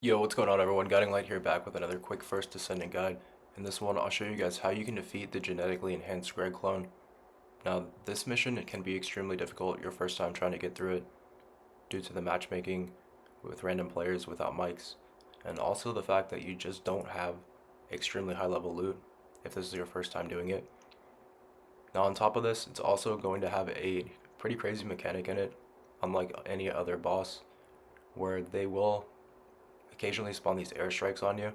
Yo, what's going on everyone? Guiding Light here, back with another quick First Descendant guide. In this one, I'll show you guys how you can defeat the genetically enhanced Greg clone. Now, this mission, it can be extremely difficult your first time trying to get through it, due to the matchmaking with random players without mics, and also the fact that you just don't have extremely high level loot if this is your first time doing it. Now, on top of this, it's also going to have a pretty crazy mechanic in it, unlike any other boss, where they will occasionally spawn these airstrikes on you.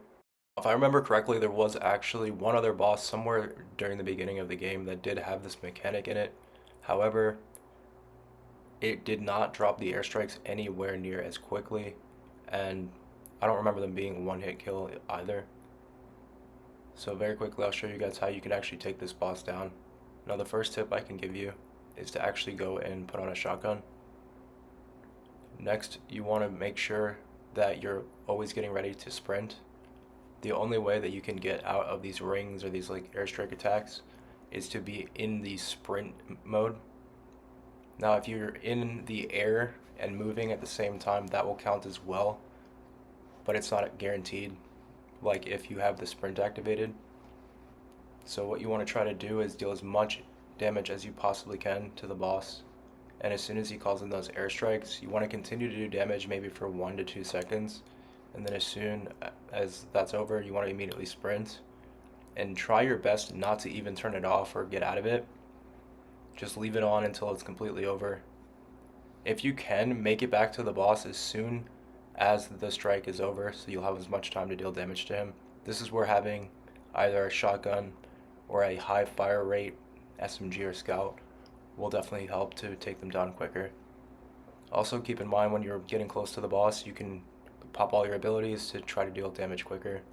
If I remember correctly, there was actually one other boss somewhere during the beginning of the game that did have this mechanic in it. However, it did not drop the airstrikes anywhere near as quickly, and I don't remember them being one hit kill either. So very quickly, I'll show you guys how you can actually take this boss down. Now, the first tip I can give you is to actually go and put on a shotgun. Next, you want to make sure that you're always getting ready to sprint. The only way that you can get out of these rings or these like airstrike attacks is to be in the sprint mode. Now, if you're in the air and moving at the same time, that will count as well, but it's not guaranteed, like if you have the sprint activated. So what you want to try to do is deal as much damage as you possibly can to the boss. And as soon as he calls in those airstrikes, you want to continue to do damage maybe for 1 to 2 seconds. And then as soon as that's over, you want to immediately sprint. And try your best not to even turn it off or get out of it. Just leave it on until it's completely over. If you can, make it back to the boss as soon as the strike is over, so you'll have as much time to deal damage to him. This is where having either a shotgun or a high fire rate SMG or scout will definitely help to take them down quicker. Also, keep in mind when you're getting close to the boss, you can pop all your abilities to try to deal damage quicker.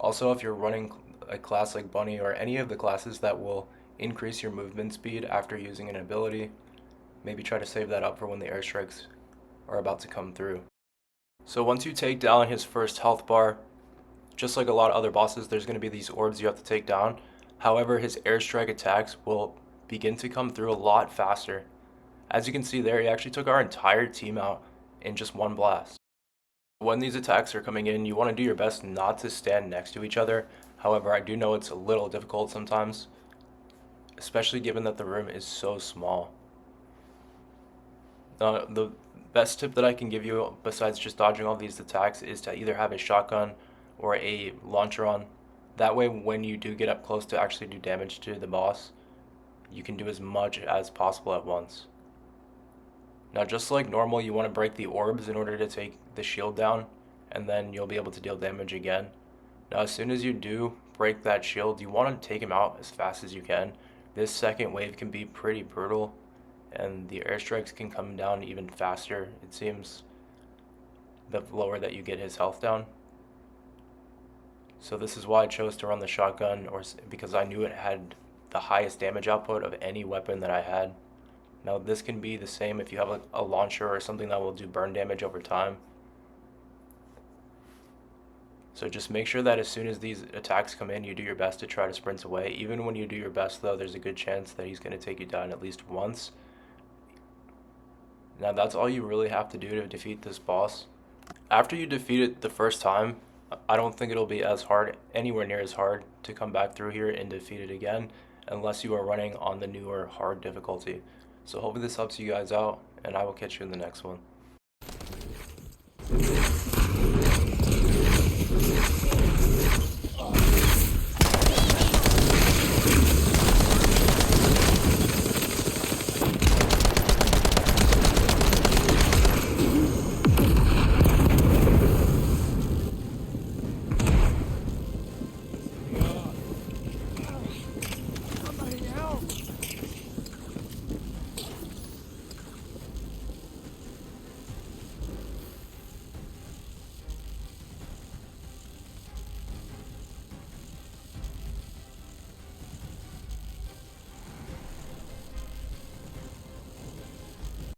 Also, if you're running a class like Bunny or any of the classes that will increase your movement speed after using an ability, maybe try to save that up for when the airstrikes are about to come through. So once you take down his first health bar, just like a lot of other bosses, there's going to be these orbs you have to take down. However, his airstrike attacks will begin to come through a lot faster. As you can see there, he actually took our entire team out in just one blast. When these attacks are coming in, you want to do your best not to stand next to each other. However, I do know it's a little difficult sometimes, especially given that the room is so small. The best tip that I can give you, besides just dodging all these attacks, is to either have a shotgun or a launcher on. That way, when you do get up close to actually do damage to the boss, you can do as much as possible at once. Now, just like normal, you want to break the orbs in order to take the shield down, and then you'll be able to deal damage again. Now, as soon as you do break that shield, you want to take him out as fast as you can. This second wave can be pretty brutal, and the airstrikes can come down even faster, it seems, the lower that you get his health down. So this is why I chose to run the shotgun, because I knew it had the highest damage output of any weapon that I had. Now, this can be the same if you have a launcher or something that will do burn damage over time. So just make sure that as soon as these attacks come in, you do your best to try to sprint away. Even when you do your best, though, there's a good chance that he's going to take you down at least once. Now, that's all you really have to do to defeat this boss. After you defeat it the first time, I don't think it'll be as hard, anywhere near as hard, to come back through here and defeat it again, unless you are running on the newer hard difficulty. So hopefully this helps you guys out, and I will catch you in the next one.